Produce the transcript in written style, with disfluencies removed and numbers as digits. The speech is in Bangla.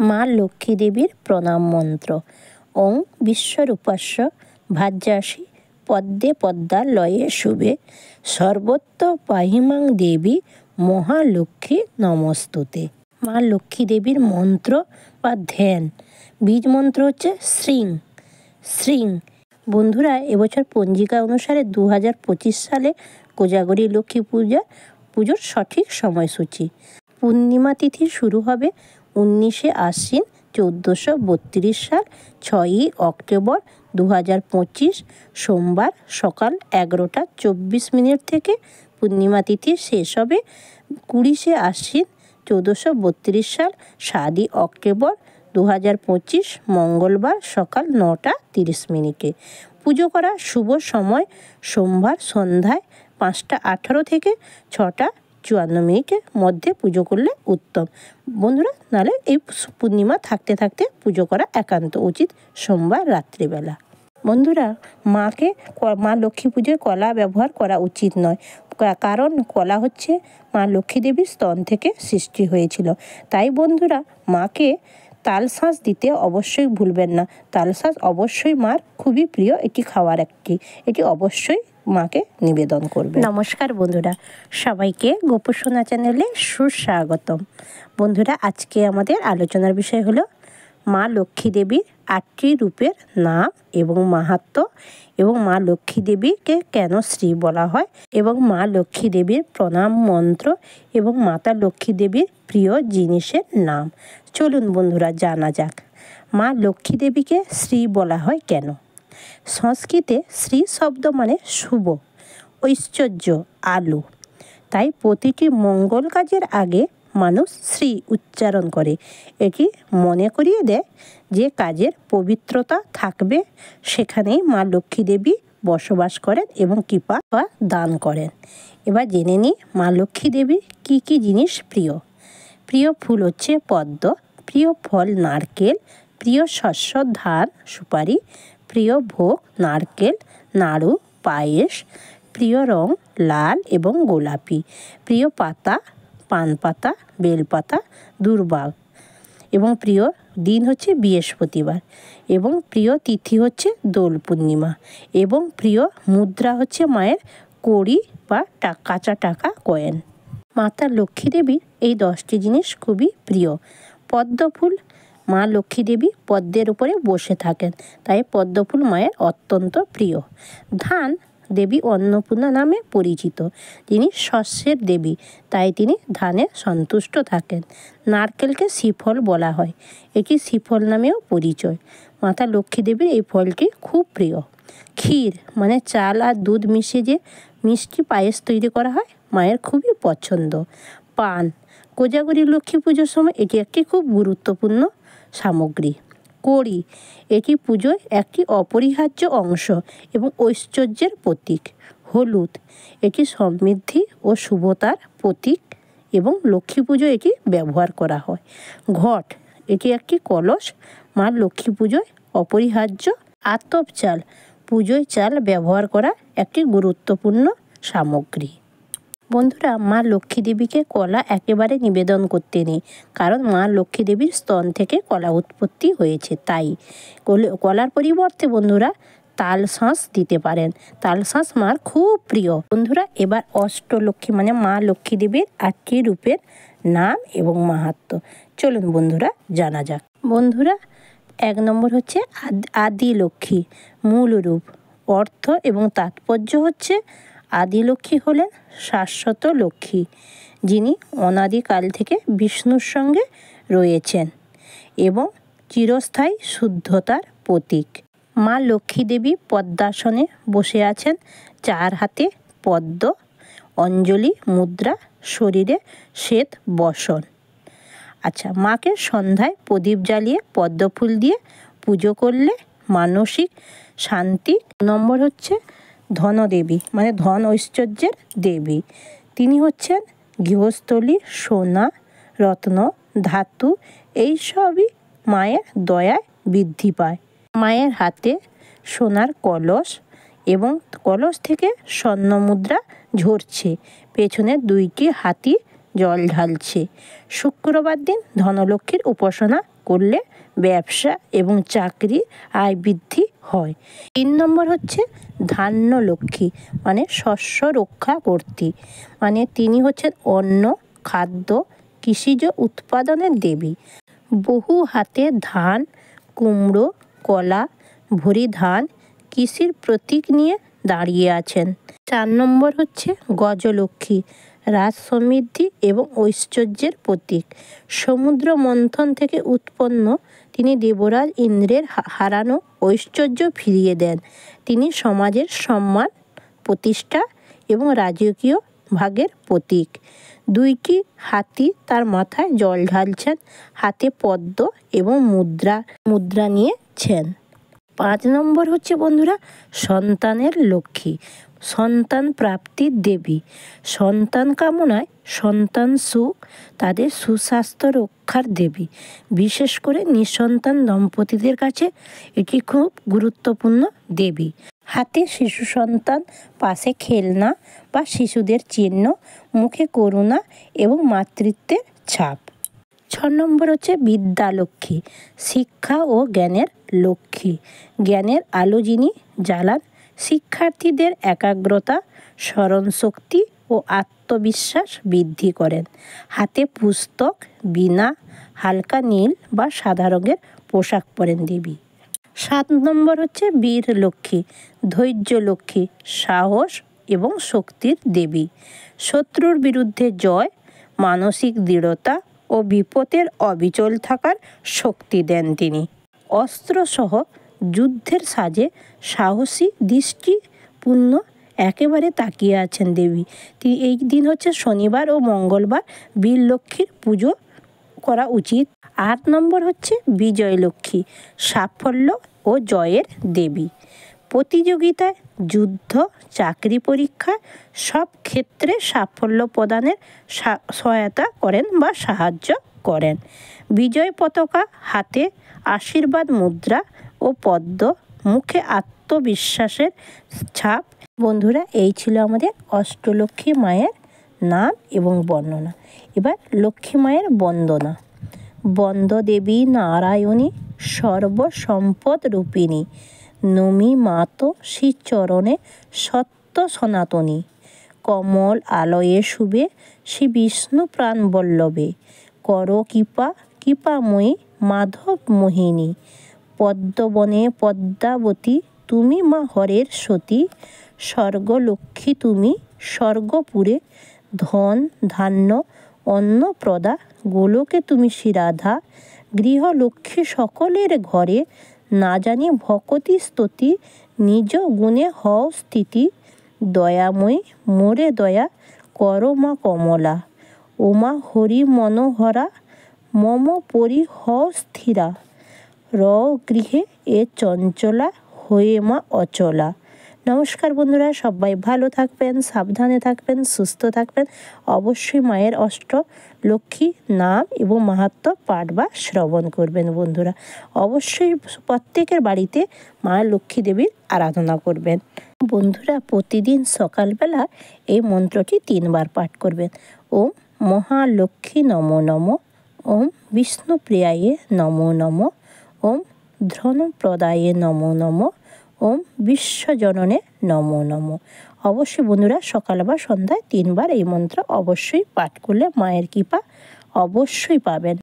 মা লক্ষ্মী দেবীর প্রণাম মন্ত্র। ওং বিশ্বরূপাস্য ভাজ্যাসি পদ্মে পদ্মা লয়ে শুভে সর্বত্র পাহিমাং দেবী মহালক্ষ্মী নমস্তুতে। মা লক্ষ্মী দেবীর মন্ত্র বা ধ্যান বীজ মন্ত্র হচ্ছে শ্রীং শ্রীং। বন্ধুরা, এবছর পঞ্জিকা অনুসারে 2025 সালে কোজাগরী লক্ষ্মী পুজোর সঠিক সময়সূচি। পূর্ণিমা তিথি শুরু হবে 19শে আশ্বিন 1432 সাল 6ই অক্টোবর 2025 সোমবার সকাল 11টা 24 মিনিট থেকে। পূর্ণিমা তিথি শেষ হবে 20শে আশ্বিন 1432 সাল 7ই অক্টোবর 2025 মঙ্গলবার সকাল 9টা 30 মিনিটে। পুজো করার শুভ সময় সোমবার সন্ধ্যায় 5টা 18 থেকে 6টা 54 মিনিটের মধ্যে পুজো করলে উত্তম। বন্ধুরা, নাহলে এই পূর্ণিমা থাকতে থাকতে পুজো করা একান্ত উচিত সোমবার রাত্রিবেলা। বন্ধুরা, মা লক্ষ্মী পুজোয় কলা ব্যবহার করা উচিত নয়, কারণ কলা হচ্ছে মা লক্ষ্মী দেবীর স্তন থেকে সৃষ্টি হয়েছিল। তাই বন্ধুরা, মাকে তালশাঁস দিতে অবশ্যই ভুলবেন না। তালশাঁস অবশ্যই মার খুবই প্রিয় এটি খাওয়ার এটি অবশ্যই মাকে নিবেদন করবে। নমস্কার বন্ধুরা, সবাইকে গোপসোনা চ্যানেলে সুস্বাগতম। বন্ধুরা, আজকে আমাদের আলোচনার বিষয় হলো মা লক্ষ্মী দেবীর 8টি রূপের নাম এবং মাহাত্ম্য, এবং মা লক্ষ্মী দেবীকে কেন শ্রী বলা হয়, এবং মা লক্ষ্মী দেবীর প্রণাম মন্ত্র, এবং মাতা লক্ষ্মী দেবীর প্রিয় জিনিসের নাম। চলুন বন্ধুরা, জানা যাক মা লক্ষ্মী দেবীকে শ্রী বলা হয় কেন। সংস্কৃতে শ্রী শব্দ মানে শুভ, ঐশ্বর্য, আলো। তাই প্রতিটি মঙ্গল কাজের আগে মানুষ শ্রী উচ্চারণ করে। এটি মনে করিয়ে দেয় যে কাজের পবিত্রতা থাকবে সেখানেই মা লক্ষ্মী দেবী বসবাস করেন এবং কৃপা বা দান করেন। এবার জেনে নিই মা লক্ষ্মী দেবীর কী কী জিনিস প্রিয়। প্রিয় ফুল হচ্ছে পদ্ম, প্রিয় ফল নারকেল, প্রিয় শস্য ধান সুপারি, প্রিয় ভোগ নারকেল নাড়ু পায়েস, প্রিয় রং লাল এবং গোলাপি, প্রিয় পাতা পান পাতা বেলপাতা দুর্বা, এবং প্রিয় দিন হচ্ছে বৃহস্পতিবার, এবং প্রিয় তিথি হচ্ছে দোল পূর্ণিমা, এবং প্রিয় মুদ্রা হচ্ছে মায়ের কড়ি বা কাঁচা টাকা কয়েন। মাতা লক্ষ্মী দেবীর এই 10টি জিনিস খুবই প্রিয়। পদ্ম ফুল, মা লক্ষ্মী দেবী পদ্মের উপরে বসে থাকেন, তাই পদ্ম ফুল মায়ের অত্যন্ত প্রিয়। ধান, দেবী অন্নপূর্ণা নামে পরিচিত, তিনি শস্যের দেবী, তাই তিনি ধানে সন্তুষ্ট থাকেন। নারকেলকে শ্রীফল বলা হয়, এটি শ্রীফল নামেও পরিচয়। মাতা লক্ষ্মী দেবীর এই ফলটি খুব প্রিয়। ক্ষীর মানে চাল আর দুধ মিশিয়ে যে মিষ্টি পায়েস তৈরি করা হয়, মায়ের খুবই পছন্দ। পান, কোজাগরী লক্ষ্মী পুজোর সময় এটি একটি খুব গুরুত্বপূর্ণ সামগ্রী। কড়ি, এটি পুজোয় একটি অপরিহার্য অংশ এবং ঐশ্বর্যের প্রতীক। হলুদ, এটি সমৃদ্ধি ও শুভতার প্রতীক এবং লক্ষ্মী পুজোয় এটি ব্যবহার করা হয়। ঘট, এটি একটি কলস, মা লক্ষ্মী পুজোয় অপরিহার্য। আতপ চাল, পুজোয় চাল ব্যবহার করা একটি গুরুত্বপূর্ণ সামগ্রী। বন্ধুরা, মা লক্ষ্মী দেবীকে কলা একেবারে নিবেদন করতে নেই, কারণ মা লক্ষ্মী দেবীর স্তন থেকে কলা উৎপত্তি হয়েছে। তাই কলার পরিবর্তে বন্ধুরা তালশাঁস দিতে পারেন। তালশাঁস মার খুব প্রিয়। বন্ধুরা, এবার অষ্টলক্ষ্মী মানে মা লক্ষ্মী দেবীর 8টি রূপের নাম এবং মাহাত্ম্য চলুন বন্ধুরা জানা যাক। বন্ধুরা, 1 নম্বর হচ্ছে আদি লক্ষ্মী, মূল রূপ। অর্থ এবং তাৎপর্য হচ্ছে আদিলক্ষ্মী হলেন শাশ্বত লক্ষ্মী, যিনি অনাদিকাল থেকে বিষ্ণুর সঙ্গে রয়েছেন এবং চিরস্থায়ী শুদ্ধতার প্রতীক। মা লক্ষ্মী দেবী পদ্মাসনে বসে আছেন, 4 হাতে পদ্ম, অঞ্জলি মুদ্রা, শরীরে শ্বেত বসন। আচ্ছা, মাকে সন্ধ্যায় প্রদীপ জ্বালিয়ে পদ্মফুল দিয়ে পুজো করলে মানসিক শান্তি। 2 নম্বর হচ্ছে ধনদেবী মানে ধন ঐশ্বর্যের দেবী। তিনি হচ্ছেন গৃহস্থলী, সোনা রত্ন ধাতু এইসবই মায়ের দয়ায় বৃদ্ধি পায়। মায়ের হাতে সোনার কলস এবং কলস থেকে স্বর্ণ মুদ্রা ঝরছে, পেছনে 2টি হাতি জল ঢালছে। শুক্রবার দিন ধনলক্ষ্মীর উপাসনা করলে ব্যবসা এবং চাকরি আয় বৃদ্ধি হয়। 3 নম্বর হচ্ছে ধান্য লক্ষ্মী, মানে শস্য রক্ষা কর্ত্রী, মানে তিনি হচ্ছেন অন্ন, খাদ্য, কৃষিজ উৎপাদনের দেবী। বহু হাতে ধান, কুমড়ো, কলা, ভরি ধান কৃষির প্রতীক নিয়ে দাঁড়িয়ে আছেন। 4 নম্বর হচ্ছে গজলক্ষ্মী, রাজ সমৃদ্ধি এবং ঐশ্বর্যের প্রতীক। সমুদ্র মন্থন থেকে উৎপন্ন তিনি দেবরাজ ইন্দ্রের হারানো ঐশ্বর্য ফিরিয়ে দেন। তিনি সমাজের সম্মান, প্রতিষ্ঠা এবং রাজকীয় ভাগের প্রতীক। 2টি হাতি তার মাথায় জল ঢালছেন, হাতে পদ্ম এবং মুদ্রা নিয়েছেন। 5 নম্বর হচ্ছে বন্ধুরা সন্তানের লক্ষ্মী, সন্তান প্রাপ্তির দেবী। সন্তান কামনায় সন্তান সুখ, তাদের সুস্বাস্থ্য রক্ষার দেবী। বিশেষ করে নিঃসন্তান দম্পতিদের কাছে এটি খুব গুরুত্বপূর্ণ দেবী। হাতে শিশু সন্তান, পাশে খেলনা বা শিশুদের চিহ্ন, মুখে করুণা এবং মাতৃত্বের ছাপ। 6 নম্বর হচ্ছে বিদ্যা লক্ষ্মী, শিক্ষা ও জ্ঞানের লক্ষ্মী। জ্ঞানের আলো যিনি জ্বালান, শিক্ষার্থীদের একাগ্রতা, স্মরণশক্তি ও আত্মবিশ্বাস বৃদ্ধি করেন। হাতে পুস্তক, বীণা, হালকা নীল বা সাদা রঙের পোশাক পরেন দেবী। 7 নম্বর হচ্ছে বীর লক্ষ্মী, ধৈর্য লক্ষ্মী, সাহস এবং শক্তির দেবী। শত্রুর বিরুদ্ধে জয়, মানসিক দৃঢ়তা ও বিপদের অবিচল থাকার শক্তি দেন তিনি। অস্ত্রসহ যুদ্ধের সাজে সাহসী, দৃষ্টিপূর্ণ একেবারে তাকিয়ে আছেন দেবী। এই দিন হচ্ছে শনিবার ও মঙ্গলবার বীর লক্ষ্মীর পুজো করা উচিত। 8 নম্বর হচ্ছে বিজয় লক্ষ্মী, সাফল্য ও জয়ের দেবী। প্রতিযোগিতায়, যুদ্ধ, চাকরি পরীক্ষা সব ক্ষেত্রে সাফল্য প্রদানের সহায়তা করেন বা সাহায্য করেন। বিজয় পতাকা হাতে, আশীর্বাদ মুদ্রা ও পদ্ম, মুখে আত্মবিশ্বাসের ছাপ। বন্ধুরা, এই ছিল আমাদের অষ্টলক্ষ্মী মায়ের নাম এবং বর্ণনা। এবার লক্ষ্মী মায়ের বন্দনা। বন্দ দেবী নারায়ণী সর্বসম্পদ রূপিণী, নমি মাতো শ্রীচরণে সত্য সনাতনী। কমল আলয়ে শুভে শ্রী বিষ্ণু প্রাণ বল্লভে, কর কৃপাময়ী মাধব মোহিনী। পদ্মবনে পদ্মাবতী তুমি মা হরের সতী, স্বর্গলক্ষ্মী তুমি স্বর্গপুরে, ধন ধান্য অন্নপ্রদা গোলকে তুমি শ্রীরাধা। গৃহলক্ষ্মী সকলের ঘরে, না জানি ভকতি স্তুতি, নিজ গুণে হও স্থিতি। দয়াময়ী মোরে দয়া কর মা কমলা, ওমা হরি মনোহরা, মম পরি হও স্থিরা। গৃহে এ চঞ্চলা, হয়ে মা অচলা। নমস্কার বন্ধুরা, সবাই ভালো থাকবেন, সাবধানে থাকবেন, সুস্থ থাকবেন। অবশ্যই মায়ের অষ্টলক্ষ্মী নাম এবং মাহাত্ম্য পাঠ বা শ্রবণ করবেন বন্ধুরা। অবশ্যই প্রত্যেকের বাড়িতে মা লক্ষ্মী দেবীর আরাধনা করবেন বন্ধুরা। প্রতিদিন সকালবেলা এই মন্ত্রটি 3 বার পাঠ করবেন। ওম মহালক্ষ্মী নমো নমঃ, ওম বিষ্ণুপ্রিয়ায়ে নমো নমঃ, ওম ধনপ্রদায়ে নমো নমঃ, ওম বিশ্বজননে নমো নমঃ। অবশ্যই বন্ধুরা সকাল বা সন্ধ্যায় 3 বার এই মন্ত্র অবশ্যই পাঠ করলে মায়ের কৃপা অবশ্যই পাবেন।